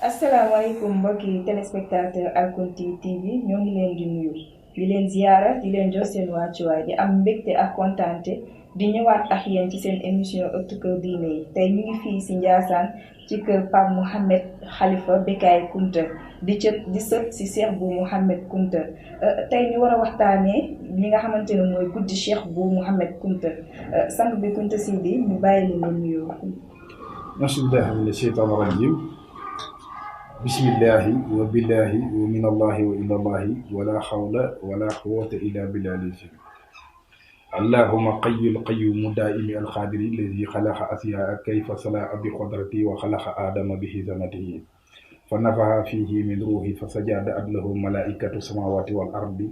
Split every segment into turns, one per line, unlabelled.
asalaamaaleykum mbokki téléspectateur Alkounti TV ñoo ngi leen di nuyu di leen ziyaara di leen jox seen wàccuwaay di am mbégte ak kontaante di ñëwaat ak yéen ci seen émission ëttu kër diine yi tey ñu ngi fii si Ndiassane ci kër Pape Mouhamed Khalifa Bécaye Kounta di sët si Cheikh Bou Mouhamed Kounta tey ñu war a waxtaanee li nga xamante ne mooy guddi Cheikh Bou Mouhamed Kounta sang bi Kounta Sidi ñu bàyyi leen leen nuyoo.
Bismillahi mina sheytaani rajim. Bismillahi wa billahi wa min allahi wa ila allahi wala hawla wala quwwata illa billahi. Allahumma qayyul qayyum daa'imi al-qadiri alladhi khalaqa asya'a kayfa sala'a bi qudratihi wa khalaqa adama bi hizamatihi fa nafaha fihi min ruhi fa sajada lahu malaikatu samawati wal ardi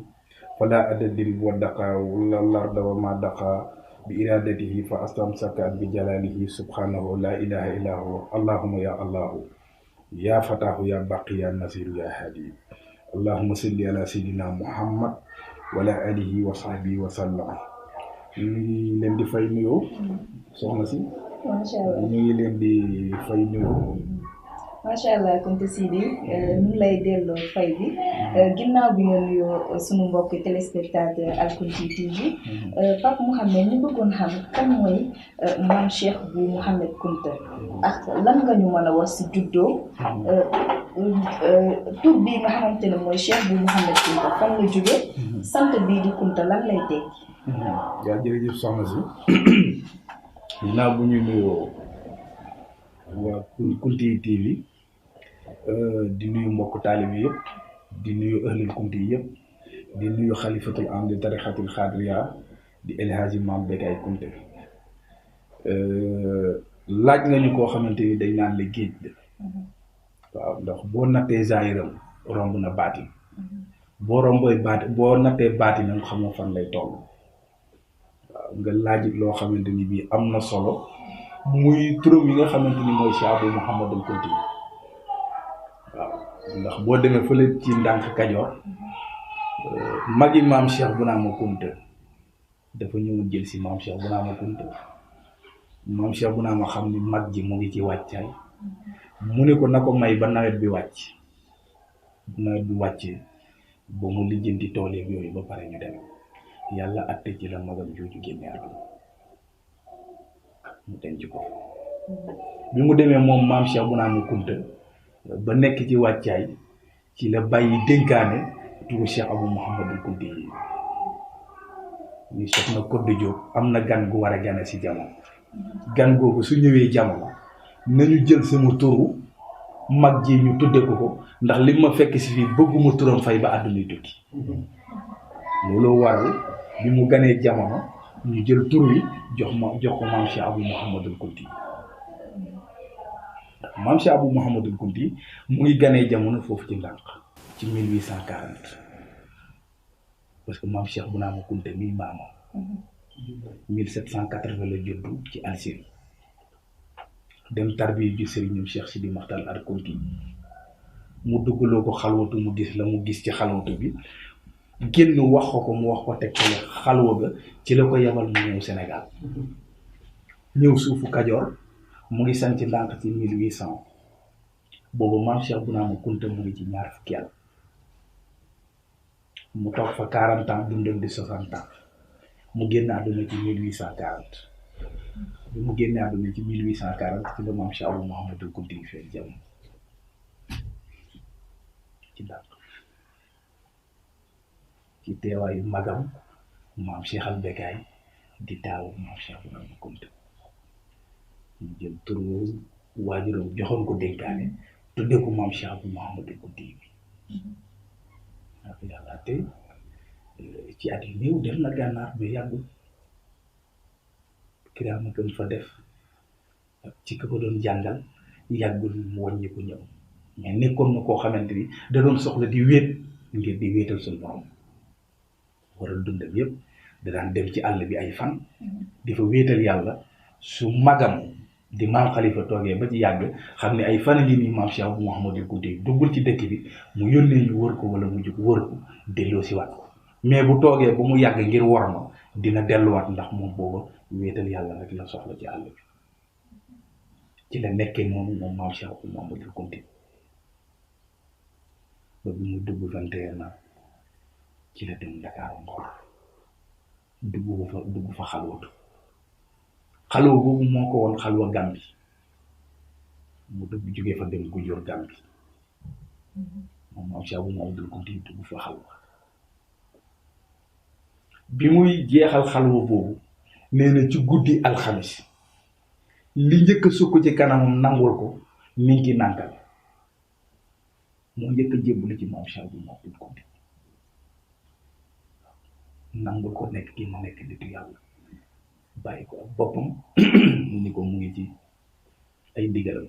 fala adadri wa daqa wal arda wa ma daqa bi iradatihi fa astamsaka bi jalalihi subhanahu la ilaha illa huwa. Allahumma ya allahu ya fatahu ya baqi ya nasiru ya hadi. Allahumma salli ala sayyidina Muhammad wa ala alihi wa sahbihi wa sallam. ñu ngi leen di fay nuyoo soxna si.
macha allah
ñu ngi leen di fay nuyoo.
macha allah Kounta Sidi ñu ngi lay delloo fay bi ginnaaw bi nga nuyoo sunu mbokki téléspectateur Alkounti TV Pape Mouhamed ñu bëggoon xam kan mooy maam Cheikh Bou Mouhamed Kounta ak lan nga ñu mën a wax si juddoo tur bii nga xamante ne mooy Cheikh Bou Mouhamed Kounta fan la jóge sant bii di Kounta lan lay tekki.
yaa jërëjëf soxna si ginnaaw bu ñu nuyoo waa Kounti TV di nuyu mbokk taalib yëpp di nuyu ahlul Kounti yëpp di nuyu xalifatul am di tarixatul xaadiriya di El Hadji Mame Bécaye Kounta laaj nga ñu koo xamante ni dañ naan la géej la waaw ndax boo nattee zaahiram romb na baatin boo nattee baatinam xamoo fan lay toll. nga laaj loo xamante ni bii am na solo muy turam yi nga xamante ni mooy Cheikh Bou Mouhamed Kounta waaw ndax boo demee fële ci ndànk Kajoor magi maam Cheikh Bounama Kounta dafa ñëwoon jël si maam Cheikh Bounama Kounta maam Cheikh Bounama xam ni mag ji mu ngi ci wàccaay mu ne ko na ko may ba nawet bi wàcc bu nawet bi wàccee ba mu lijjanti tool yooyu ba pare ñu dem. yàlla atte ci la magam jooju génne àdduna mu denc ko bi mu demee moom maam Cheikh Bounama Kounta ba nekk ci wàccaay ci la bàyyi dénkaane turu Cheikh Abou Mouhamed Kounta yi ñu soxna Codé Diop am na gan gu war a gane si jamono gan googu su ñëwee jamono nañu jël sama turu mag ji ñu tudde ko ndax li ma fekk si fii bëgguma turam fay ba àdduna tukki looloo waral bi mu ganee jamono ñu jël tur wi jox ko maam Cheikh Abou Mouhamed Kounta maam Cheikh Abou Mouhamed Kounta mu ngi ganee jamono foofu ci ndànk ci 1840 parce que maam Cheikh Bounama Kounta mii maamam 1780 la juddu ci Algérie dem tarbiya ju sëriñam Cheikh Sidi Makhtar al Kounta mu duggaloo ko xalwatu mu gis la mu gis ci xalwatu bi génn wax ko mu wax ko teg ko xalwa ga ci la ko yebal mu ñëw Sénégal ñëw suufu Kajoor mu ngi sanc ndànk ci 1800 boobu maam Cheikh Bounama Kounta mu ngi ci ñaar fukki at mu toog fa 40 ans dundam di 60 ans mu génn àdduna ci 1840 bi mu génne àdduna ci 1840 ci la maam Cheikh Abou Mouhamed Kounta yi feeñ jamono ci ndànk ci teewaayu magam maam Cheikh al Bécaye di taawu maam Cheikh Bounama Kounta ñu jël turu waajuram joxoon ko dénkaane tudde ko maam Cheikh Abou Mouhamed Kounta yi ak yàlla te ci at yu néew dem na gànnaar mais yàggul kiraama gën fa def ci ka ko doon jàngal yàggul mu wàññi ko ñëw mais nekkoon na koo xamante ni da doon soxla di wéet ngir di wéetal suñu borom waral dundam yëpp da daan dem ci àll bi ay fan di fa wéetal yàlla su magam di maam Khalifa toogee ba ci yàgg xam ne ay fan a ngi nii maam Cheikh Abou Mouhamed Kounta duggul ci dëkk bi mu yónnee ñu wër ko wala mu jóg wër ko delloo si waat ko mais bu toogee ba mu yàgg ngir war ma dina delluwaat ndax moom booba wéetal yàlla rek la soxla ci àll bi ci la nekkee noonu moom maam Cheikh Mouhamadoul Kounti ba bi mu dugg 21 ans ci la dem Dakar Ngor dugg fa xalwatu xalwa boobu moo ko woon xalwa Gàmbi mu dugg jógee fa dem Gujjoor Gàmbi moom maam Cheikh Mouhamadoul Kounti dugg fa xalwa bi muy jeexal xalwa boobu nee na ci guddi alxamis li njëkk a sukk ci kanamam nangul ko mi ngi nànkal moo njëkk a jébbali ci maam Cheikh Mouhamadoul Kounti nangul ko nekk ki mu nekk nitu yàlla bàyyi ko ak boppam ni ko mu ngi ci ay ndigalam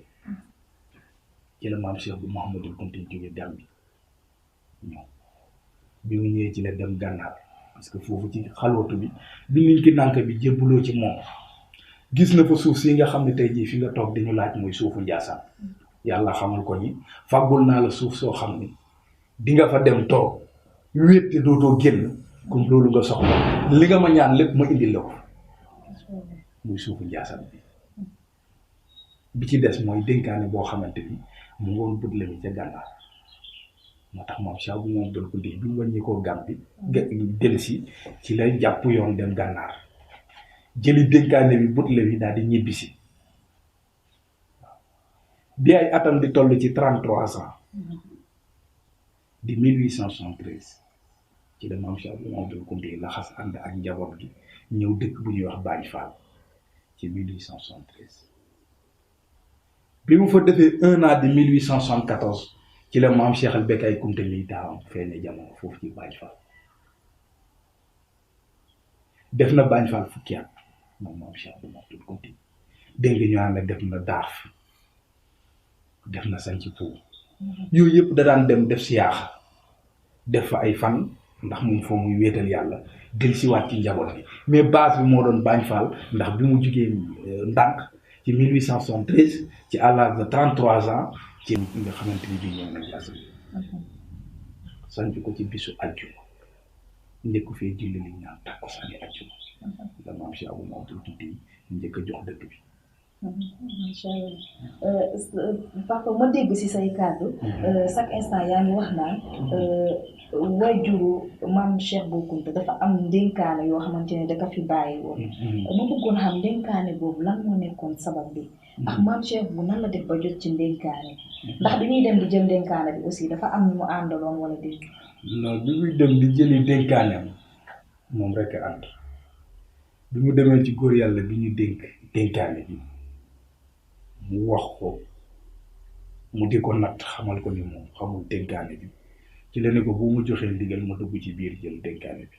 ci la maam Cheikh Mouhamadoul Kounti jóge Gàmbi ñëw bi mu ñëwee ci la dem gànnaar parce que foofu ci xalwatu bi niñ ki nànk bi jébbaloo ci moom gis na fa suuf si nga xam ne tey jii fi nga toog dañu laaj mooy suufu Njaasaan yàlla xamal ko ni fàggul naa la suuf soo xam ni di nga fa dem toog wéet te dootoo génn comme loolu nga soxla li nga ma ñaan lépp ma indil la ko muy suufu Njaasaan bi ci des mooy dénkaane boo xamante ni mu ngoon bët la mi ca gànnaar moo tax moom Cheikh Mouhamadoul Kounti bi mu wàññi koo Gàmbi dem si ci lay jàpp yoon dem gànnaar jëli dénkaane bi bët la mi daal di ñibbisi bi ay atam di toll ci 33 ans di 1873 ci la maam Cheikh Mouhamadoul Kounti laxas ànd ak njaboot gi ñëw dëkk bu ñuy wax Bagne Fall ci 1873 bi mu fa defee 1 an di 1874 ci la maam Cheikh al Bekkay Kounta mi taawam feeñe jamono foofu ci Bagne Fall def na Bagne Fall fukki at moom maam Cheikh Mouhamadoul Kounti dégg nga ñu naan la def na daaf def na sanc pou yooyu yëpp da daan dem def siyaaxa def fa ay fan ndax moom foo muy wéetal yàlla del siwaat ci njaboot bi mais base bi moo doon Bagne Fall ndax bi mu jugee ndànk ci 1873 ci à l'âge de 33 ans ci nga xamante ni bii ñëw na jaas sanc ko ci bisu àjjuma njëkk fee julli li ñaan takkusaani àjjuma la maam Cheikh Mouhamadoul Kounti njëkk a jox dëkk bi.
macha allah papa ma dégg ci say kàddu chaque instant yaa ngi wax naan waajuru maam Cheikh Bou Kounta dafa am ndénkaane yoo xamante ne da fi bàyyi woon. ma bëggoon xam ndénkaane boobu lan moo nekkoon sabab bi ndax maam Cheikh bu nan la def ba jot ci ndénkaane ndax bi muy dem di jël ndénkaane bi aussi dafa am ñu mu àndaloon wala déet.
non bi muy dem di jëli ndénkaaneem moom rek a ànd bi mu demee ci góor yàlla bi ñu dénk dénkaane bi mu wax ko mu di ko natt xamal ko ni moom xamul dénkaane bi ci la ne ko bu mu joxee ndigal ma dugg ci biir jël dénkaane bi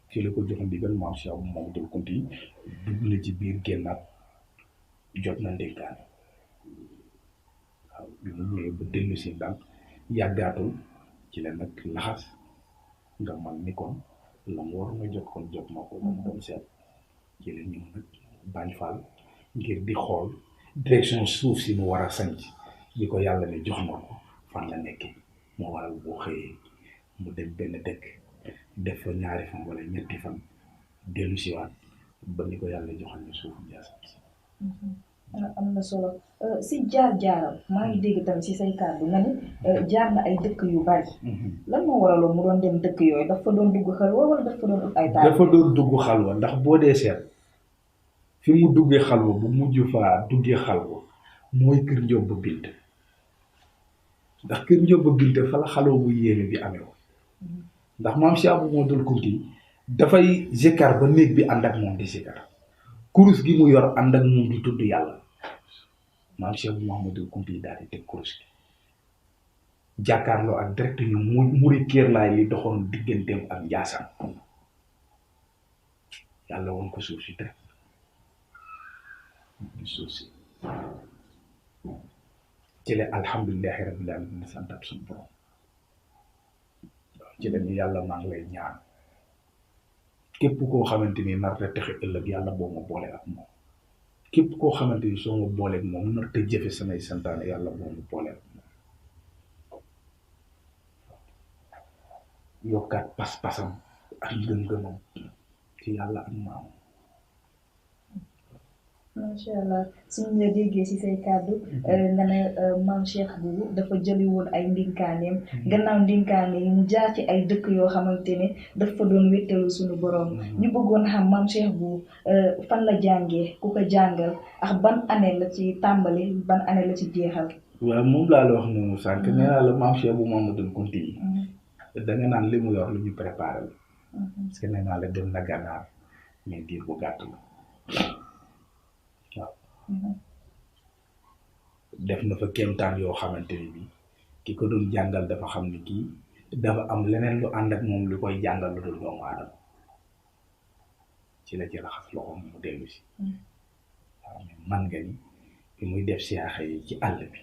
ci la ko joxe ndigal maam Cheikh Mouhamadoul Kounti dugg na ci biir génnaat jot na ndénkaane waaw bi mu ñëwee ba dellu si ndànk yàggaatul ci la nag laxas nga man ni kon la mu war nga jot kon jot ma ko moom doon seet ci la ñëw nag Bagne Fall ngir di xool direction suuf si mu war a sanc bi ko yàlla ne jox na ko fan la nekkee moo waral boo xëyee mu dem benn dëkk def fa ñaari fan wala ñetti fan dellu siwaat ba ni ko yàlla joxal ne suufu Njaasaan si.
am na solo si jaar-jaaram maa ngi dégg tamit si say kàddu nga ni jaar na ay dëkk yu bari. lan moo waraloon mu doon dem dëkk yooyu dafa doon dugg xalwa wala dafa doon ut ay taal.
dafa doon dugg xalwa ndax boo dee seet fi mu duggee xalwa bu mujj faa duggee xalwa mooy kër Njóob Bint ndax kër Njóob Bint fa la xalwa bu yéeme bi amee woon ndax maam Cheikh Mouhamadoul Kounti dafay zikar ba néeg bi ànd ak moom di zikar kurus gi mu yor ànd ak moom di tudd yàlla maam Cheikh Mouhamadoul Kounti daal di teg kurus gi jàkkaarloo ak direct ñu muri kéerlaay yi doxoon digganteem ak Njaasaan yàlla woon ko suuf si direct di suuf si ci la alhamdulilahi rabbil alamin santat suñu borom ci la ñu yàlla maa ngi lay ñaan képp koo xamante ni nar te texe ëllëg yàlla boo ma boole ak moom képp koo xamante ni soo ma booleeg moom nar te jëfe samay santaane yàlla boo ma boole ak moom yokkaat pas-pasam ak ngëm-ngëmam ci yàlla ak maam
macha allah suñu la déggee ci say kàddu nga ne maam Cheikh Bou dafa jëli woon ay ndénkaaneem gannaaw ndénkaane yi mu jaar ci ay dëkk yoo xamante ne dafa doon wéttalu suñu borom ñu bëggoon xam maam Cheikh Bou fan la jàngee ku ko jàngal ak ban année la ci tàmbali ban année la ci jeexal.
waaw moom laa la wax noonu sànq nee naa la maam Cheikh Bou Mamadou Kounti da nga naan li mu yor lu ñu préparé la parce que nee naa la dem na gànnaar mais diir bu gàtt la waaw def na fa kéemtaan yoo xamante ni bi ki ko doon jàngal dafa xam ni kii dafa am leneen lu ànd ak moom lu koy jàngal lu dul doomu aadama ci la ci raxas loxoom mu dellu si waaw mais man nga ni bi muy def siyaaxa yi ci àll bi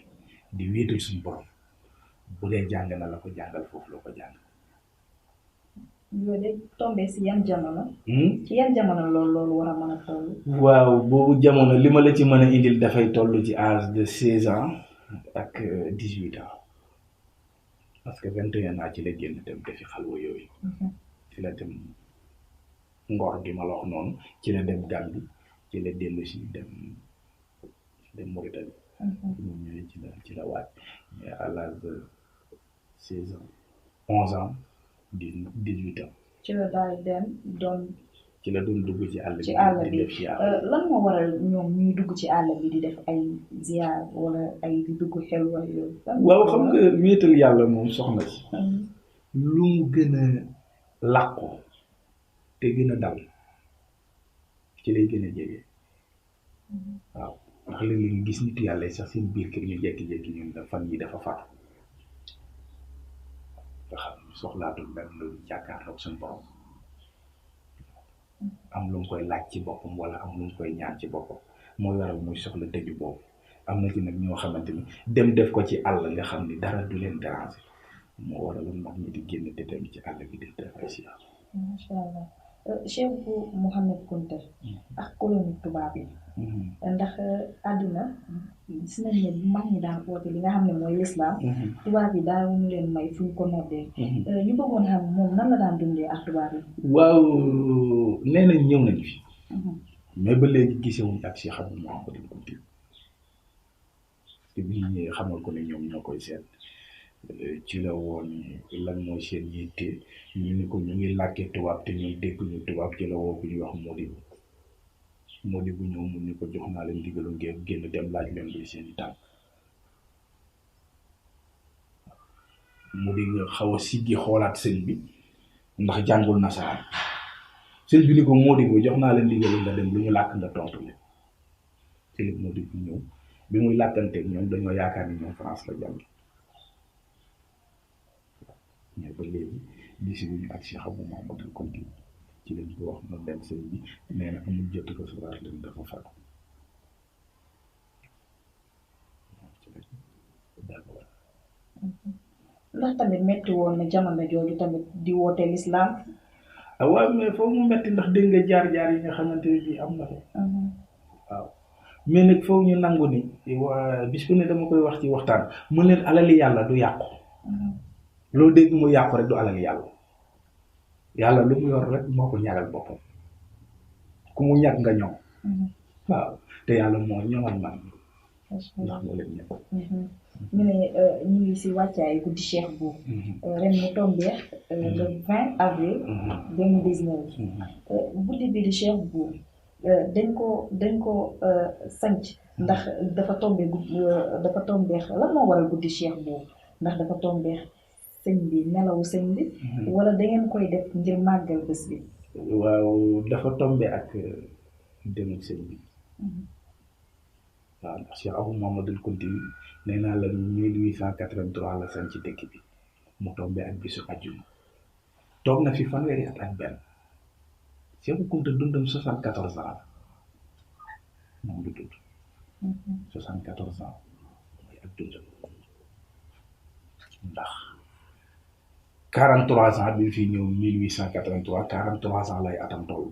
di wéetal suñu borom bu dee jàng na la ko jàngal foofu la ko jàng.
loolu de tombé si yan jamono. ci yan jamono loolu war a mën a toll.
waaw boobu jamono li ma la ci mën a indil dafay toll ci âge de 16 ans ak 18 ans parce que 21 ans ci la génn dem defi xalwa yooyu. ci la dem Ngor gi ma la wax noonu ci la dem Gambie ci la dellu si dem Mauritanie. ñu ñëwee ci la waaj mais à l'âge de 16 ans 11 ans 18 ans.
ci la daal dem doon.
ci la doon dugg ci àll bi.
ci àll bi lan moo waral ñoom ñuy dugg ci àll bi di def ay ziar wala ay di dugg xel wala yooyu.
waaw xam nga wéetal yàlla moom soxna si. lu mu gën a làqu te gën a dal ci lay gën a jege. waaw ndax léeg-léeg nga gis nit yàlla sax seen biir kër ñu jékki-jékki ñun da fan yi dafa fatu nga xam soxlaatul benn lu jàkkaarloog suñu borom am lu mu koy laaj ci boppam wala am lu mu koy ñaan ci boppam mooy waral muy soxla tëju boobu am na ci nag ñoo xamante ni dem def ko ci àll nga xam ni dara du leen déranger moo waraloon mag ñi di génn te dem ci àll bi di def ay siyaar.
macha allah Cheikh Bou Mouhamed Kounta ak colonie tubaab yi. ndax àdduna gis nañ ne mag ñi daan oote li nga xam ne mooy lislaam tubaab yi daawuñu leen may fu ñu ko noddee. ñu bëggoon xam moom nan la daan dundee ak tubaab yi.
waaw nee nañ ñëw nañ fi. mais ba léegi gisewuñ ak Cheikh Bou Mouhamed Kounta te bi ñu ñëwee xamal ko ne ñoom ñoo koy seet ci la woon lan mooy seen yitte ñu ni ko ñu ngi làkkee tubaab te ñuy dégg ñu tubaab ci la woo ku ñuy wax Modibo ñëw mu ni ko jox naa leen ndigalu ngeen génn dem laaj leen luy seen i tànk mu di nga xaw a siggi xoolaat sëñ bi ndax jàngul nasaraan sëñ bi ni ko Modibo jox naa leen ndigalu nga dem lu ñu làkk nga tontu leen ci la Modibo ñëw bi muy làkkanteeg ñoom dañoo yaakaar ni ñoom France la jàng mais ba léegi gisuñu ak Cheikh Bou Mouhamed Kounta ci lañ ko wax na dem sëñ bi nee na amul jot recevoir leen dafa fatu
ndax tamit metti woon na jamono jooju tamit di woote lislaam.
waaw mais foofu mu metti ndax dégg nga jaar-jaar yi nga xamante ne bii am na ko. waaw mais nag foofu ñu nangu ni waa bis bu ne dama koy wax ci waxtaan mu leen alali yàlla du yàqu. loo dégg mu yàqu rek du alali yàlla. yàlla lu mu yor rek moo ko ñagal boppam ku mu ñàkk nga ñoom. waaw te yàlla moo ñoŋal man. ndax moo leen ñëw.
ñu ne ñu ngi si wàccaay guddi Cheikh Bou. ren mu tombé le 20 avril 2019. guddi bi di Cheikh Bou dañ ko sanc ndax dafa tombé lan moo waral guddi Cheikh Bou ndax dafa tombé sëñ bi nelawu sëñ bi. wala da ngeen koy def ngir màggal bés bi.
waaw dafa tombé ak demu sëñ bi. waaw ndax Cheikh Bou Mouhamed Kounta nee naa la 1883 la sañ ci dëkk bi mu tombé ak bisu àjjuma toog na fi fanweeri at ak benn Cheikh Bou Kounta dundam 74 ans moom du dund. 74 ans mooy ak dundam ndax 43 ans bi fi ñëw 1883 43 ans lay atam toll.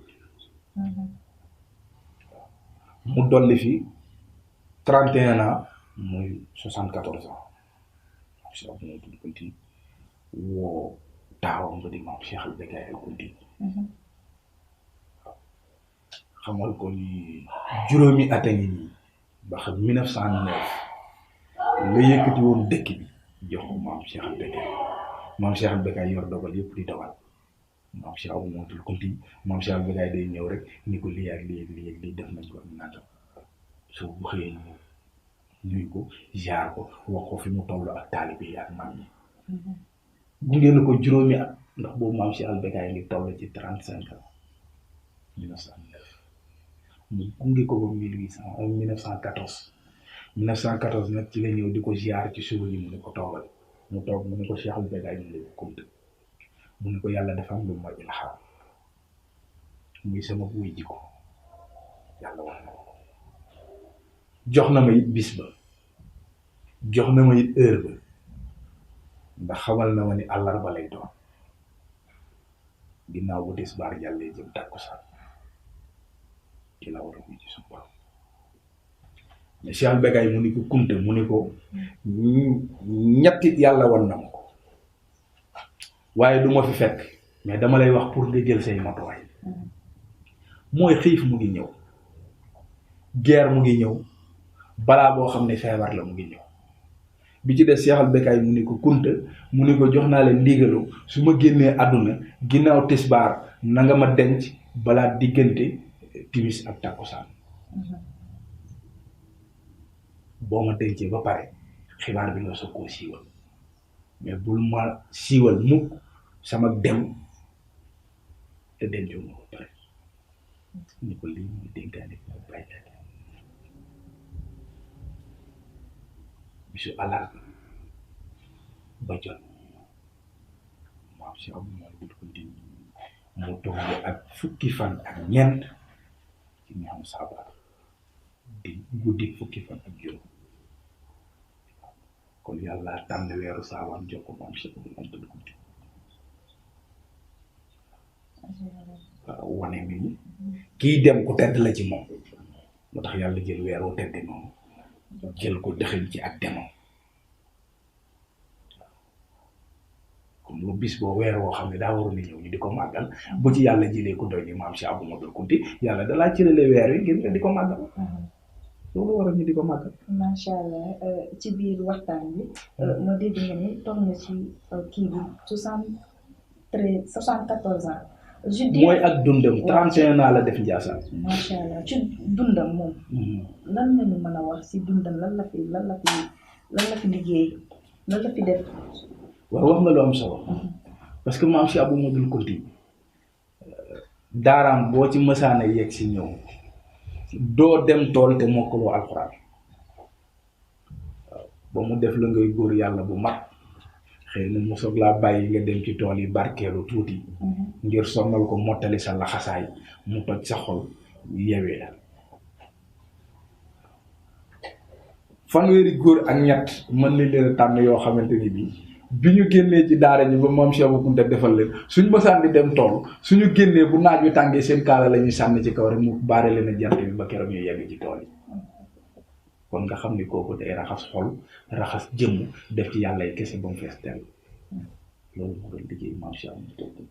mu dolli fi 31 ans muy 74 ans Cheikh Bou Mouhamed Kounta woo taawam nga di maam Cheikh El Becaye El Kounta xamal ko ni juróomi at a ngi nii ba xam 1909 la yëkkati woon dëkk bi jox ko maam Cheikh Bekay maam Cheikh Bekay yor dogal yëpp di dogal maam Cheikh Abou Mouhamadoul Kounti maam Cheikh Bekay day ñëw rek ni ko lii ak lii ak lii ak lii def nañ ko am naatam soo bu xëyee ñëw nuyu ko jaar ko wax ko fi mu toll ak taalibe yi ak maam yi gunge na ko juróomi at ndax boobu maam Cheikh Bekay ngi toll ci 35 ans 1909 mu gunge ko ba 1914 nag ci la ñëw di ko ziar ci suba yi mu ne ko toogal mu toog mu ne ko Cheikh Bekay mu ne ko Kounta mu ne ko yàlla dafa am lu ma ilham muy sama buy jiko yàlla wax na ko jox na ma it bis ba jox na ma it heure ba ndax xamal na ma ni àllarba lay doon ginnaaw bu tisbaar jàllee jëm takkusaan ci la war a wuy ci suñu borom mais Cheikh Bekay mu ni ko Kounta mu ni ko ñettit yàlla wan na ma ko waaye du ma fi fekk mais dama lay wax pour nga jël say matuwaay mooy xiif mu ngi ñëw guerre mu ngi ñëw balaa boo xam ne feebar la mu ngi ñëw bi ci des Cheikh Bekay mu ni ko Kounta mu ni ko jox naa leen ndigalu su ma génnee àdduna ginnaaw tisbaar na nga ma denc balaa diggante timis ak takkusaan boo ma dencee ba pare xibaar bi nga soog koo siiwal mais bul ma siiwal mukk sama dem te dencoo ma ko pare ni ko lii muy dénkaane ko baykat bisu àllarba ba jot maam Cheikh Abou Mouhamadoul Kounti mu tombé ak fukki fan ak ñeent ci ñaam sabar di guddi fukki fan ak juróom kon yàlla tànn weeru saawaan jox ko maam Cheikh Abou Mouhamadoul Kounti waaw wane mi kii dem ku tedd la ci moom moo tax yàlla jël weer wu tedd noonu jël ko dëxëñ ci ak demam comme lu bis boo weer woo xam ne daa waroon a ñëw ñu di ko màggal bu ci yàlla jëlee ku doy ni maam Cheikh Abou Mouhamadoul Kounti yàlla dalaa cëralee weer wi ngir nga di ko màggal loolu waral ñu di ko màggal.
macha allah ci biir waxtaan bi ma dégg nga ni toll na ci kii bi 74 ans.
mooy ak dundam 31 ans la def Ndiassane.
macha allah ci dundam moom. lan nga ñu mën a wax si dundam lan la fi liggéey lan la fi def.
waaw wax nga lu am solo. parce que maam Cheikh Abou Mouhamadoul Kounti daaraam boo ci mësaana yegg si ñëw doo dem tool te mokkaloo alxuraan waaw ba mu def la ngay góor yàlla bu mat xëy na mu soog laa bàyyi nga dem ci tool yi barkeelu tuuti ngir sonnal ko mottali sa laxasaay mu toj sa xol yewee la fanweeri góor ak ñett mën nañ leen a tànn yoo xamante ni bi ñu génnee ci daara ji ba maam Cheikh Abou Kounta defal leen suñ mësaan di dem tool suñu génnee bu naaj wi tàngee seen kaala la ñuy sànni ci kaw rek mu baare leen a jant bi ba keroog ñu yegg ci tool yi kon nga xam ni kooku day raxas xol raxas jëmm def ci yàlla ay kese ba mu fees teel loolu moo doon liggéey maam Cheikh Abou Kounta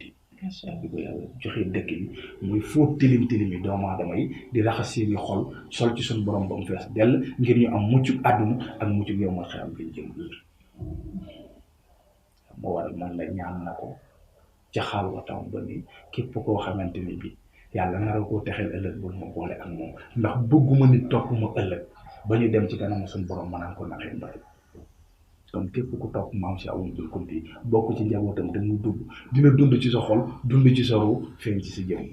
di ko yàlla joxe dëkk bi muy fóot tilim tilim yi doomu aadama yi di raxas seeni xol sol ci suñu borom ba mu fees dell ngir ñu am muccuk àdduna ak muccuk yow ma xeam biñ jëm biir moo waral man la ñaan na ko ca xaal watam ba ni képp koo xamante ni bi yàlla nara koo texeel ëllëg bul ma boole ak moom ndax bëgguma nit topp ma ëllëg ba ñu dem ci kanam suñu borom ma naan ko naxee mbay kon képp ku topp maam Cheikh Abou Mouhamadoul Kounti bokk ci njabootam te mu dugg dina dund ci sa xol dund ci sa ruu feeñ ci sa jëm.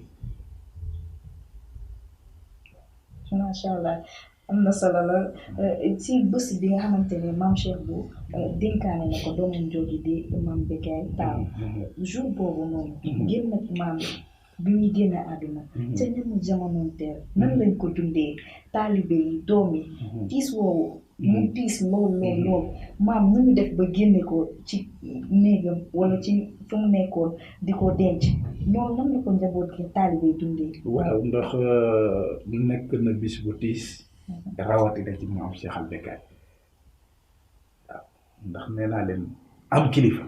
macha allah am na solo la ci bés bi nga xamante ne maam Cheikh bu dénkaane na ko doomam jooju di maam Bekay Tall jour boobu noonu génn ak maam bi muy génne àdduna te ni mu jamonoonteel nan lañ ko dundee taalibe yi doom yi tiis woowu mu tiis lool maam nu ñu def ba génne ko ci néegam wala ci fu mu nekkoon di ko denc ñoom nan la ko njaboot gi taalibe yi dundee.
waaw ndax nekk na bis bu tiis rawatina ci maam Cheikh Bekay waaw ndax nee naa leen am kilifa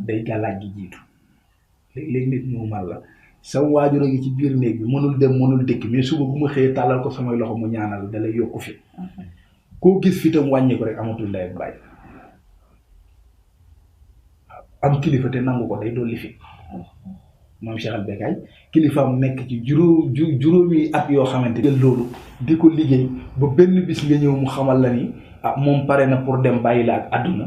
day gàllaaj gi jiitu léeg-léeg nit ñëw mal la sama waajur a ngi ci biir néeg bi mënul dem mënul dëkk mais suba bu ma xëyee tàllal ko samay loxo mu ñaanal da lay yokku fi koo gis fi tam wàññi ko rek amatul ndey ak bàyyi am kilifa te nangu ko day dolli fi maam Cheikh Al Becaye kilifaam nekk ci juróomi at yoo xamante ne loolu di ko liggéey ba benn bis nga ñëw mu xamal la ni moom pare na pour dem bàyyi la ak àdduna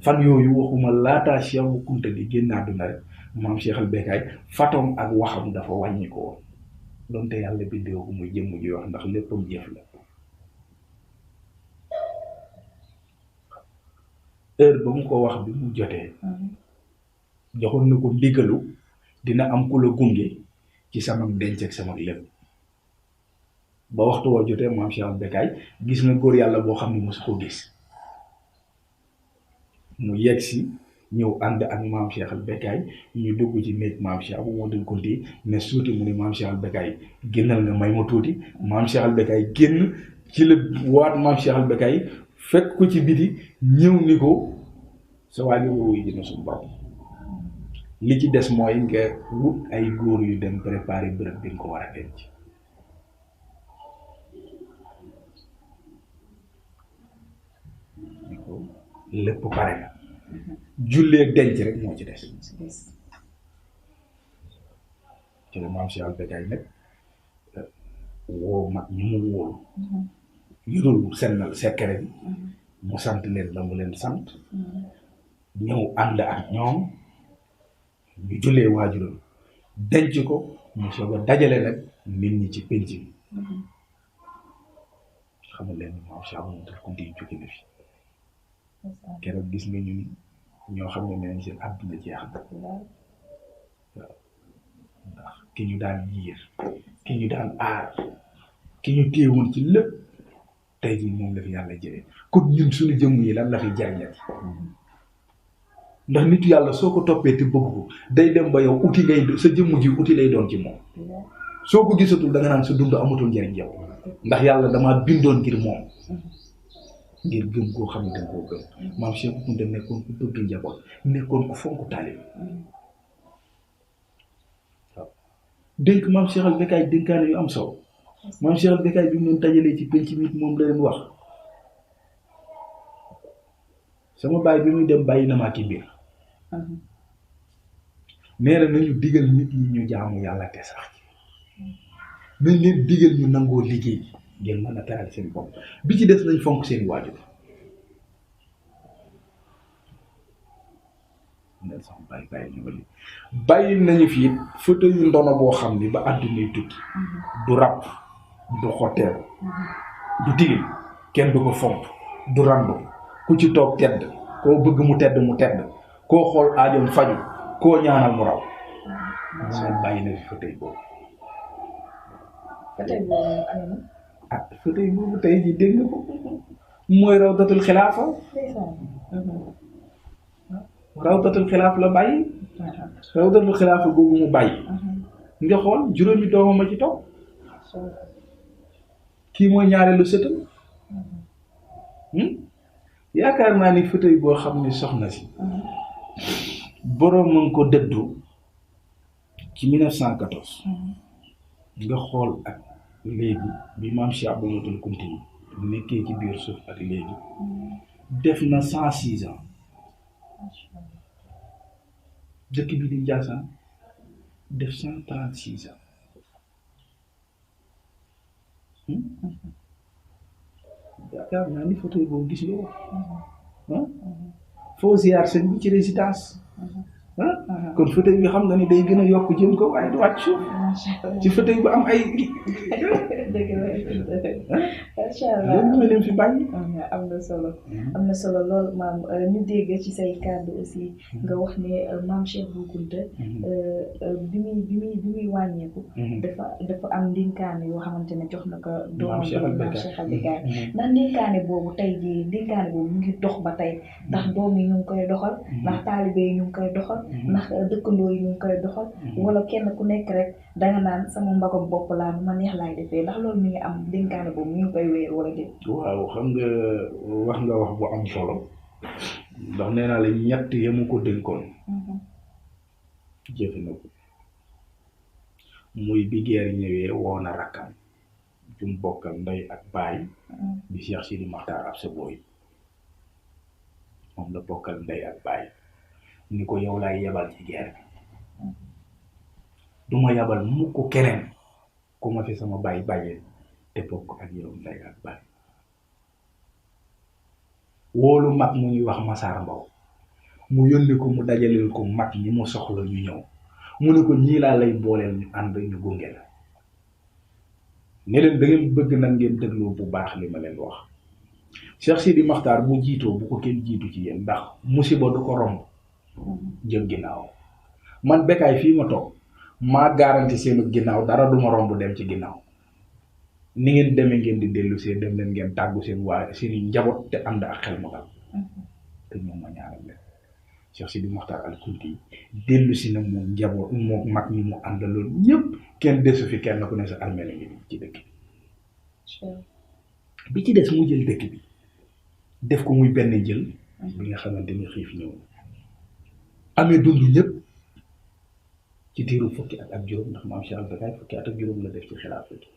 fan yooyu waxuma laataa Cheikh bu Kunta di génn àdduna rek maam Cheikh Al Becaye façon ak waxam dafa wàññi ko woon donte yàlla bindee ko muy jëmm ji wax ndax léppam jëf la heure ba mu ko wax bi mu jotee joxoon na ko ndigalu dina am ku la gunge ci sama denc ak sama lépp ba waxtu woo jotee maam Cheikh Al Becaye gis na góor yàlla boo xam ne mosu ko gis mu yegg si ñëw ànd ak maam Cheikh Al Becaye ñu dugg ci néeg maam Cheikh bu moo dul konti ne suuti mu ne maam Cheikh Al Becaye génnal nga may ma tuuti maam Cheikh Al Becaye génn ci la waat maam Cheikh Al Becaye fekk ko ci biti ñëw ni ko sa waajur wuy dina suñu borom li ci des mooy nga wut ay góor yu dem préparer bërëb bi nga ko war a denc lépp pare na jullee denc rek moo ci des ci la maam Cheikh Al Becaye nag woo mag ñi mu wóolu yurul sennal secret bi mu sant leen la mu leen sant ñëw ànd ak ñoom ñu jullee waajuram denc ko ñu soog a dajale nag nit ñi ci penc bi xamal leen maam Cheikh Ahmadou Kounta yi jóge na fi keroog gis nga ñu ñoo xam ne neen seen àdduna jeex na waaw ndax ki ñu daan yiir ki ñu daan aar ki ñu téewoon ci lépp tey jii moom la fi yàlla jëlee kon ñun suñu jëmm yi lan la fi jariñati ndax nitu yàlla soo ko toppee te bëgg ko day dem ba yow uti ngay sa jëmm ji uti lay doon ci moom soo ko gisatul da nga naan sa dund amatul njariñ yow ndax yàlla damaa bindoon ngir moom ngir gëm koo xam ne danga koo gëm maam Cheikh Kounta nekkoon ku bëgg njaboot nekkoon ku fonk taalib waaw dénk maam Cheikh Al Becaye dénkaane yu am solo maam Cheikh Al Becaye bi mu doon dajalee ci penc mi moom la leen wax sama baay bi muy dem bàyyi na maa ci biir nee na nañu digal nit ñi ñu jaamu yàlla te sax nañ leen digal ñu nangoo liggéey ngeen mën a teral seen bopp bi ci des nañ fonk seen waajur nen sax bàyyi nañu fii fauteuil yu ndono boo xam ni ba àddunay tukki du ràpp du xotteeru du tilim kenn du ko fomp du randu ku ci toog tedd koo bëgg mu tedd koo xool aajoom faju koo ñaanal mu raw mu leen bàyyi na fi fauteuil boobu fauteuil boobu tey ji dégg nga ko mooy rawdatul xilaafa rawdatul xilaafa la bàyyi rawdatul xilaafa googu mu bàyyi nga xool juróomi doomam a ci toog kii mooy ñaareelu sëtam yaakaar naa ni fauteuil boo xam ni soxna si boroom mu ngi ko dëddu ci 1914 nga xool ak léegi bi maam Cheikh Ahmadou Kounta yi nekkee ci biir suuf ak léegi def na 106 ans dëkk bi di Ndiassane def 136 ans yaakaar naa ni fauteuil boobu gis nga ko foo ziar sëñ bi ci résidence kon fauteuil bi xam nga ni day gën a yokk jëm ko waaye du wàcc suuf ci fauteuil bu am ay
dëgg la macha allah
loolu mooy leen fi bàyyi
am na solo lool maam ñu dégg ci say kàddu aussi nga wax ne maam Cheikh Bou Kounta bi muy wàññeeku dafa am ndénkaane yoo xamante ne jox na ko doomam maam Cheikh Al Becaye ndax ndénkaane boobu tey jii ndénkaane boobu mu ngi dox ba tey ndax doom yi ñu ngi koy doxal ndax taalibe yi ñu ngi koy doxal ndax dëkkandoo yi ñu ngi koy doxal wala kenn ku nekk rek danga naan sama mbagam bopp laa nu ma neex laay defee ndax loolu mi ngi am dénkaane boobu mi ngi koy wéer wala déet.
waaw xam nga wax bu am solo ndax nee naa la ñett yemu ko dénkoon jëfe na ko muy bi guerre ñëwee woo na rakkam jum bokkal ndey ak baay di Cheikh Sidi Makhtar Absa Boy moom la bokkal ndey ak baay ni ko yow laay yebal ci guerre bi duma yebal mu ko keneen ku ma fi sama baay bàyyee te bokk ak yow ndey ak baay woolu mag mu ñuy wax Massar Mbow mu yónni ko mu dajaleel ko mag ñi mu soxla ñu ñëw mu ne ko ñii laa lay booleel ñu ànd ñu gunge la ne leen da ngeen bëgg nag ngeen dégloo bu baax li ma leen wax Cheikh Sidi Makhtar bu jiitoo bu ko kenn jiitu ci yéen ndax musiba du ko romb jëm ginnaaw man Bécaye fii ma toog maa garanti seenu ginnaaw dara du ma romb dem ci ginnaaw ni ngeen demee ngeen di dellu see dem leen ngeen tàggu seen waa seen njaboot te ànd ak xel mu dal te ñoom ma ñaanal leen Cheikh Sidi Makhtar Al Kounti dellu si nag moom njaboot moom mag ñi mu àndaloon ñëpp kenn desu fi kenn ku ne sa armée la ngi ci dëkk bi ci des mu jël dëkk bi def ko muy benn jël bi nga xamante ni xiif ñëw amee dund ñëpp ci diiru fukki at ak juróom ndax maam Cheikh Al Bécaye fukki at ak juróom la def ci xilaafa gi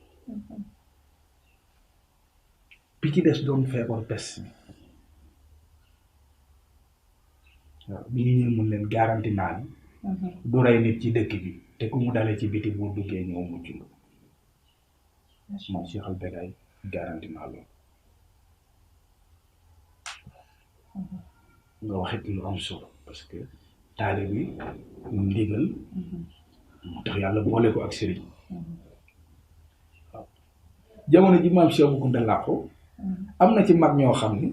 bi ci des doon feebar pes bi waaw bi ñu ñëw mun leen garanti naa ni du rey nit ci dëkk bi te ku mu dalee ci biti boo duggee ñëw mucc la maam Cheikh Al Bécaye garanti naa loolu nga waxit lu am solo parce que taalibe bi ndigal moo tax yàlla boole ko ak sëriñ waaw jamono ji maam Cheikh Bou Kounta làqu am na ci mag ñoo xam ni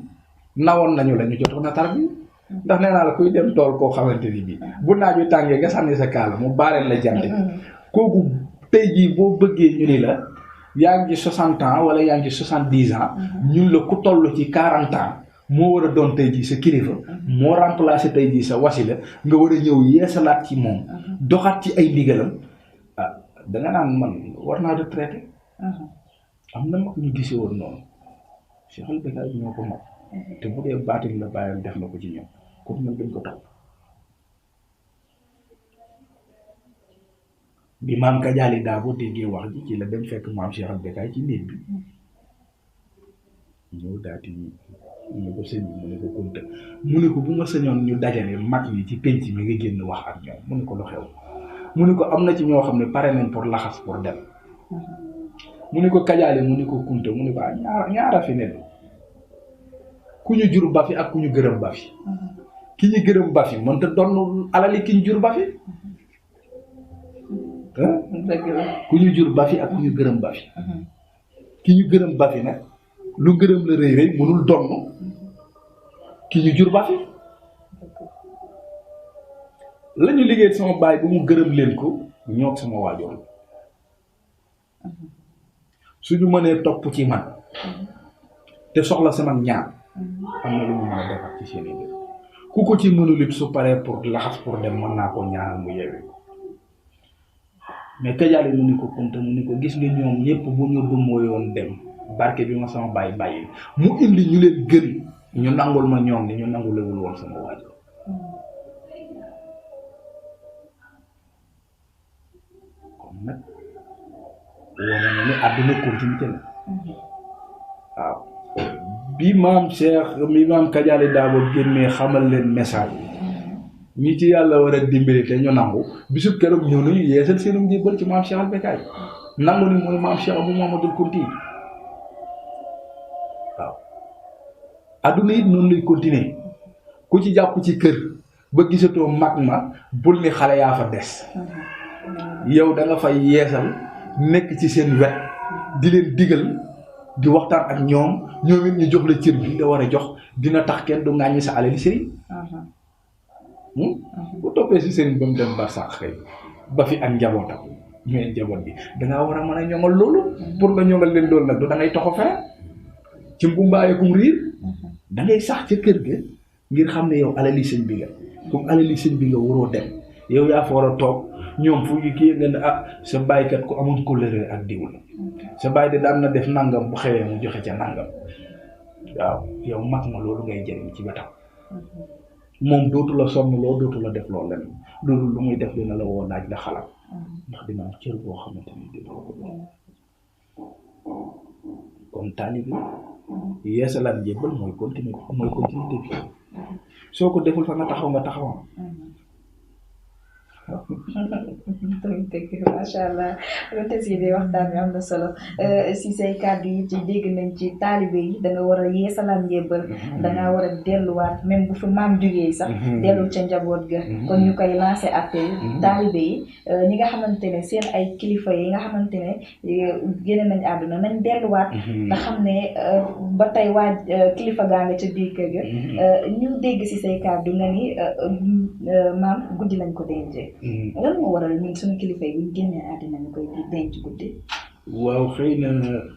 nawoon nañu la ñu jotoon a tar bi ndax nee naa la kuy dem tool koo xamante ni bii bu naaj wi tàngee nga sànni sa kaala mu baareel la jant kooku tey jii boo bëggee ñu ni la yaa ngi ci 60 ans wala yaa ngi ci 70 ans ñun la ku toll ci 40 ans moo war a doon tey jii sa kilifa moo remplacé tey jii sa wasila nga war a ñëw yeesalaat ci moom doxaat ci ay ndigalam ah danga naan man war naa retraité am na mag ñu gisee woon noonu Cheikh Al Bécaye ñoo ko mag te bu dee baatin la bàyyam def na ko ci ñoom comme ñoom dañ ko topp bi maam Kajaali daa boo déggee wax ji ci la dem fekk maam Cheikh Al Bécaye ci néeg bi ñëw daal di mu ne ko sëñ bi mu ne ko Kounta mu ne ko bu ma sañoon ñu dajale mag ñi ci penc mi nga génn wax ak ñoom mu ne ko lu xew mu ne ko am na ci ñoo xam ne pare nañ pour laxas pour dem mu ne ko Kajaali mu ne ko Kounta mu ne ko ñaara fi ne ku ñu jur ba fi ak ku ñu gërëm ba fi ki ñu gërëm ba fi mënta doon alali ki ñu jur ba fi ku ñu jur ba fi ak ku ñu gërëm ba fi ki ñu gërëm ba fi nag lu gërëm la rëy rëy mënul donn ki ñu jur ba fi la ñu liggéey sama baay bu mu gërëm leen ko ñoog sama waajoon suñu mënee topp ci man te soxla sama ñaan am na lu mu mën a defar ci seen i mbir ku ko ci mënul it su paree pour laxas pour dem mën naa ko ñaanal mu yeewee ko mais Kajaali mu ni ko Kounta mu ni ko gis nga ñoom ñëpp bu ñu dummoo yoon dem barke bi ma sama bàyyi bàyyi mu indi ñu leen gën ñu nangul ma ñoom ni ñu nangulewul woon sama waajur kon nag wane na ni àdduna continuité la waaw bi maam Cheikh mi maam Kajaali Daabo génnee xamal leen message ñi ci yàlla war a dimbali te ñu nangu bisub keroog ñëw nañu yeesal seenu njébbal ci maam Cheikh Al Bécaye nangu ni mooy maam Cheikh Abou Mamadou Kounti waaw adduna it noonu lay continuer ku ci jàpp ci kër ba gisatoo mag ma bul ni xale yaa fa des yow da nga fay yeesal nekk ci seen wet di leen digal di waxtaan ak ñoom ñoom it ñu jox la cër bi nga war a jox dina tax kenn du ŋàññi sa alali sëriñ bu toppee si sëriñ ba mu dem ba sax xëy ba fi ak njabootam mais njaboot bi dangaa war a mën a ñoŋal loolu pour nga ñoŋal leen loolu nag du da ngay toxo feneen ci mbumbaayukum riir da ngay sax ca kër ga ngir xam ne yow alali sëñ bi nga comme alali sëñ bi nga waroo dem yow yaa fa war a toog ñoom fu ñu kii nga ne ah sa bàyyikat ku amoon kóllëre ak diw la sa bàyyi de daan na def nangam bu xewee mu joxe ca nangam waaw yow mag ma loolu ngay jëriñ ci wetam moom dootu la sonn loo dootu la def loolu lenn loolu lu muy def dina la woo naaj la xalaat ndax dina am cër boo xamante ni dina ko jox kon taalibe yeesalaat njébbal mooy continuité bi soo ko deful fa nga taxaw
dëgg macha allah wante si de waxtaan bi am na solo si say kàddu yi ci dégg nañ ci taalibe yi da nga war a yeesalaat njébbal da nga war a delluwaat même bu fi maam jugee sax dellu ca njaboot ga kon ñu koy lancé appel taalibe yi ñi nga xamante ne seen ay kilifa yi nga xamante ne génne nañ àdduna nañ delluwaat nga xam ne ba tey waa kilifa gaa nga ca biir kër ga ñu dégg si say kàddu nga ni maam guddi lañ ko dencee lan moo waral ñun suñu kilifa yi bu ñu génnee àddina ñu koy denc guddi.
waaw xëy na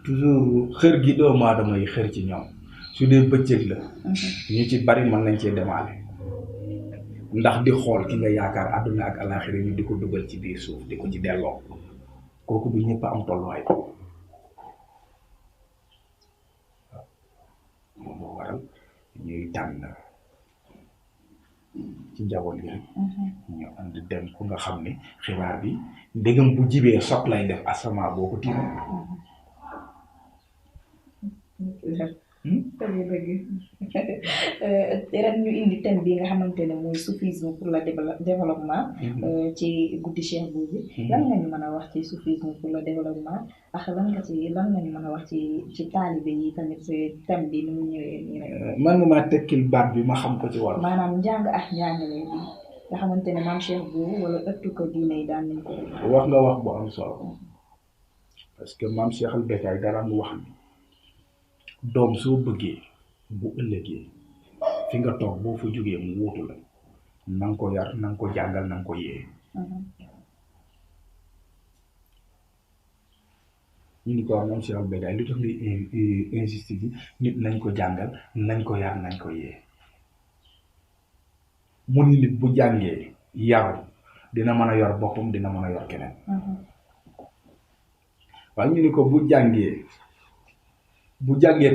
toujours xër gi doomu aadama yi xër ci ñoom su dee bëccëg la. ñu ci bari mën nañ cee demaale. ndax di xool ki nga yaakaar àdduna ak alaaxira ñu di ko dugal ci biir suuf di ko ci delloo kooku du ñëpp am tolluwaay. waaw moom moo waral ñuy tànn ci njaboot gi rek ñu ànd dem ku nga xam ne xibaar bi ndegam bu jibee sopp lay def asama boo ko tiim
ren ñu indi thème bi nga xamante ne mooy soufisme pour le développement ci guddi Cheikh Bou bi lan nga ñu mën a wax ci soufisme pour le développement ak lan nga ñu mën a wax ci taalibe yi tamit thème bi ni mu ñëwee nii rek
man nga maa tekkil baat bi ma xam ko ci wàll
maanaam njàng ak njàngale bi nga xamante ne maam Cheikh Bou wala ëttu ko diine yi daan nañ ko
wax nga wax bu am solo parce que maam Cheikh al Bécaye dara mu wax ni doom soo bëggee bu ëllëgee fi nga toog boo fa jógee mu wuutu la na nga ko yar na nga ko jàngal na nga ko yee ñu ni ko wax maam Cheikh al Bécaye lu tax ngay insisté ci nit nañ ko jàngal nañ ko yar nañ ko yee mu ni nit bu jàngee yaru dina mën a yor boppam dina mën a yor keneen waaye ñu ni ko bu jàngee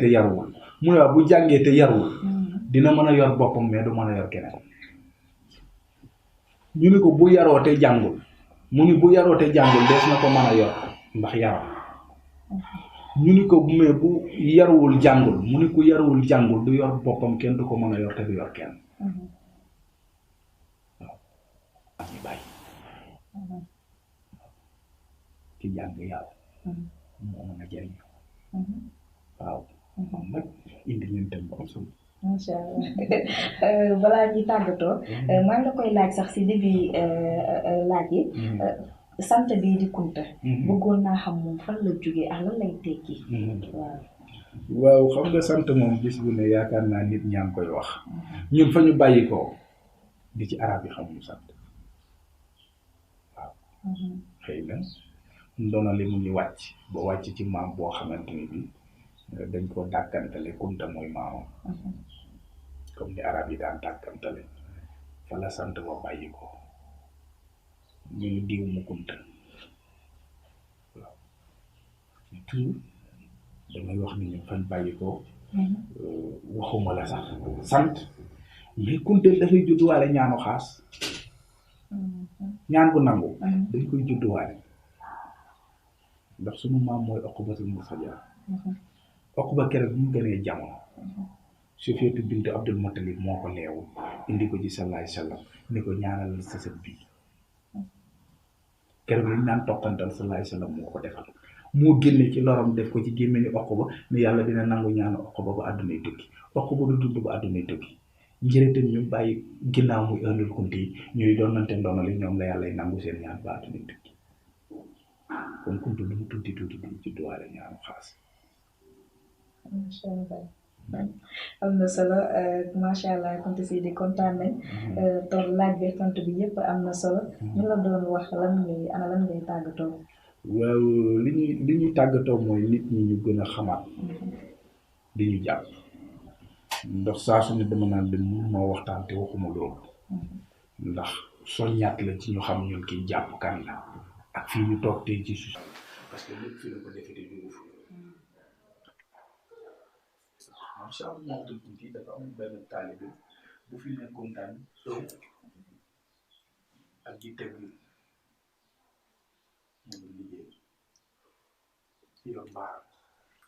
te yaruwul mu ne waaw bu jàngee te yaruwul dina mën a yor boppam mais du mën a yor keneen ñu ni ko bu yaroo te jàngul mu ni bu yaroo te jàngul dees na ko mën a yor ndax yaram ñu ni ko mais bu yaruwul jàngul mu ni ku yaruwul jàngul du yor boppam kenn du ko mën a yor te du yor kenn waaw ñu bàyyi ki jàng yàlla moo mën a jëriñ waaw moom nag indi ñun tam bu am solo
macha allah balaa ñuy tàggatoo maa ngi la koy laaj sax si début laaj yi sant bii di Kunta bëggoon naa xam moom fan la jógee ak lan lay tekki
waaw xam nga sant moom bis bu ne yaakaar naa nit ñaa ngi koy wax ñun fa ñu bàyyi ko di ci arab yi xamuñu sant waaw xëy na ndono li mu ngi wàcc ba wàcc ci maam boo xamante ni bi dañ ko dàkkantale Kunta mooy maamam comme ni arab yi daan dàkkantale fa la sant ba bàyyi ko ñu ngi diw mu Kunta waaw toujours damay wax ni ñun fañ bàyyi ko waxuma la sax sant mais Kunta dafay judduwaale ñaanu xaas ñaan bu nangu dañ koy judduwaale ndax sunu maam mooy Uqbatul Musajar Uqba keroog bu mu gënee jamono Sufiyatu bintu Abdul Muttalib moo ko leewu indi ko ci sallallahu alayhi wa sallam ni ko ñaanal sa sët bi keroog lañ naan toqantal sallallahu alayhi wa sallam moo ko defal moo génne ci lorom def ko ci gémmiñu Uqba ni yàlla dina nangu ñaanu Uqba ba àddunay tukki Uqba du dund ba àddunay tukki njëriñ ñu bàyyi ginnaaw muy ëndul Kunta yi ñuy doonante ndono li ñoom la yàlla nangu seen ñaan ba àddunay tukki kon Kunta lu mu tuuti tuuti di ci duwaale ñaanu xaas.
macha allah am na solo macha allah Kunta Seydi kontaan nañ toog laaj bi tontu bi yëpp am na solo ñu la doon wax lan ngay tàggatoo.
waaw li ñuy tàggatoo mooy nit ñi ñu gën a xamaat di ñu jàpp ndax saa su ne dama naan leen mun moo waxtaan te waxuma loolu ndax soññaat la ci ñu xam ñun kiy jàpp kan la ak fii ñu toog tey ci suuf parce que lépp fi la ko defee te jógu fi macha allah tuuti dafa am benn taalibe bu fi nekkoon daan ak di tëgg moom la liggéey ci yor mbaar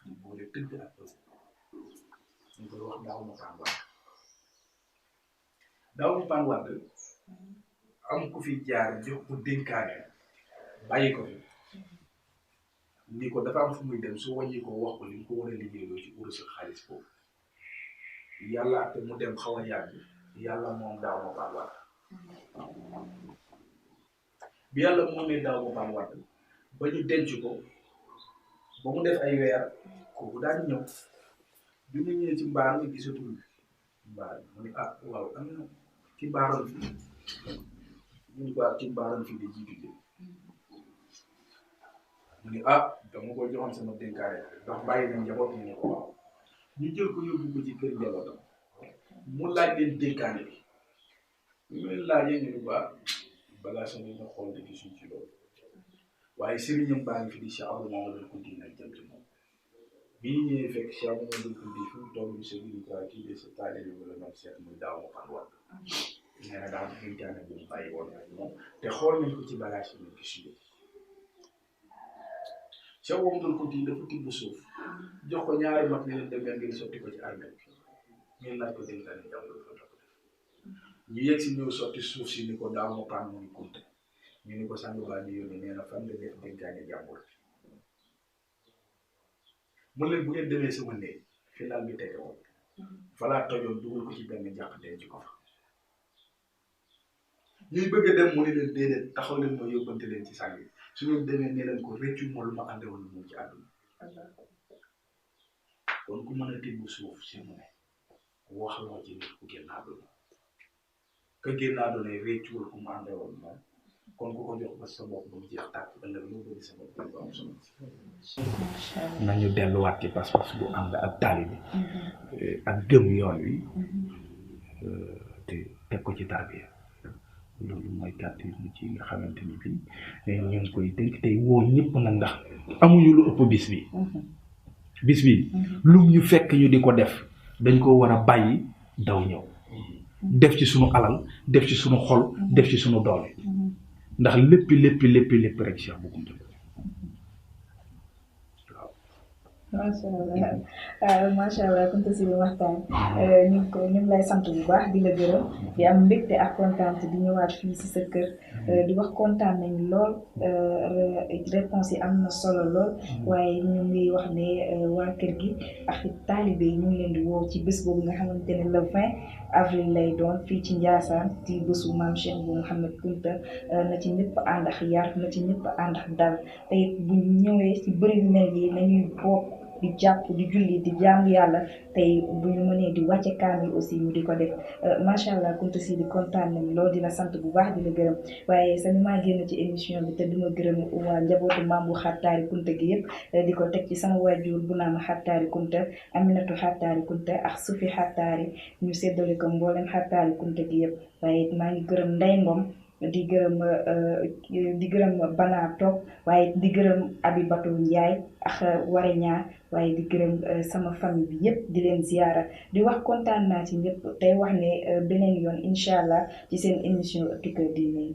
mu boole tëdd ak bës ñu koy wax daaw ma paan wadd daaw ma paan wadd am ku fi jaar jox ko dénkaane bàyyi ko fi ni ko dafa am fu muy dem su wàññi ko wax ko li mu ko war a liggéeyloo ci urus ak xaalis boobu yàlla te mu dem xaw a yàgg yàlla moom daaw ma paan wadd bi yàlla moomee daaw ma paan wadd ba ñu denc ko ba mu def ay weer kooku daal di ñëw bi mu ñëwee ci mbaar mi gisatul mbaar mu ne ah waaw am na ci mbaaroon fi mu ne ko ak ci mbaaroon fi de jiitu de mu ne ah dama ko joxoon sama dénkaane ndax bàyyi nañ njaboot ñu ne ko waaw ñu jël ko yóbbu ko ci kër njabootam mu laaj leen dénkaane bi ñu leen laajee ñu ne ko ah balaa sa ñu xool de gisuñ ci loolu waaye sëriñam baa ngi fi di Cheikh Abdou Mamadou Kounti nag jëm ci moom bi ñu ñëwee fekk Cheikh Abdou Mamadou Kounti fi mu toog bi sa biir quoi kii de sa taalibe bi la doon seet muy daaw ma pan wadd nee na daal dénkaane bu mu bàyyi woon ak moom te xool nañ ko ci bagage yi ñu gisuñu Cheikh Mamadou Kounti dafa tibb suuf jox ko ñaari mag ne leen dem ngeen ngir sotti ko ci armée bi ngeen laaj ko dénkaane jàmbur fa ko def ñu yegg si ñëw sotti suuf si ni ko daaw ma pan mu ngi Kounti ñu ni ko sànq baa di yónnee nee na fan nga def dénkaane jàmbur mu leen bu ngeen demee sama néeg fi laal bi tege woon fa laa tojoon dugal ko ci benn jàpp denc ko fa ñuy bëgg a dem mu ne leen déedéet taxaw leen ma yóbbante leen ci sànq su ñu demee ne leen ko rëccu ma lu ma ànde woon moom ci àdduna kon ku mën a tibb suuf si mu ne wax loo ci nit ku génn àdduna ka génn àdduna rëccuwul ku ma ànde woon moom kon ku ko jox ba sa bopp ba mu jeex tàkk ëllëg lu bëri sa bopp bu am solo nañu delluwaat ci pas-pas bu ànd ak taalibe ak gëm yoon wi te teg ko ci tarbiya loolu mooy kàddu yi ci nga xamante ni bii ñu ngi koy dénk tey woo ñëpp nag ndax amuñu lu ëpp bis bi lum ñu fekk ñu di ko def dañ ko war a bàyyi daw ñëw def ci sunu alal def ci sunu xol def ci sunu doole ndax lépp rek Cheikh Bou Kounta
macha allah Kounta si lu waxtaan ñu ngi lay sant bu baax di la gërëm di am mbégte ak kontaan di ñëwaat fii si sa kër di wax kontaan nañ lool réponse yi am na solo lool waaye ñu ngi wax ne waa kër gi ak taalibe yi ñu ngi leen di woo ci bés boobu nga xamante ne le 20 avril lay doon fii ci Ndiassane ci bésu maam Cheikh Bou Mouhamed Kounta na ci ñëpp ànd ak yar na ci ñëpp ànd ak dal te it bu ñëwee ci bëri yu mel nii nañuy bokk di jàpp di julli di jaamu yàlla tey bu ñu mënee di wàcce kaamil aussi ñu di ko def macha allah Kounta si di kontaan nañ lool dina sant bu baax di la gërëm waaye sax maa génn ci émission bi te duma gërëm waa njabootu maam bu Xattaari Kounta gi yëpp di ko teg ci sama waajur bu naan Xattaari Kounta Aminatu Xattaari Kounta ak Sufi Xattaari ñu séddale ko mboolem Xattaari Kounta gi yëpp waaye maa ngi gërëm Ndey Ngom di gërëm Bana Top waaye di gërëm Abibatu Njaay ak Ware Ñaar waaye di gërëm sama famille bi yëpp di leen ziyaara di wax kontaan naa ci ñëpp tey wax ne beneen yoon incha allah ci seen émission ëttu kër diine yi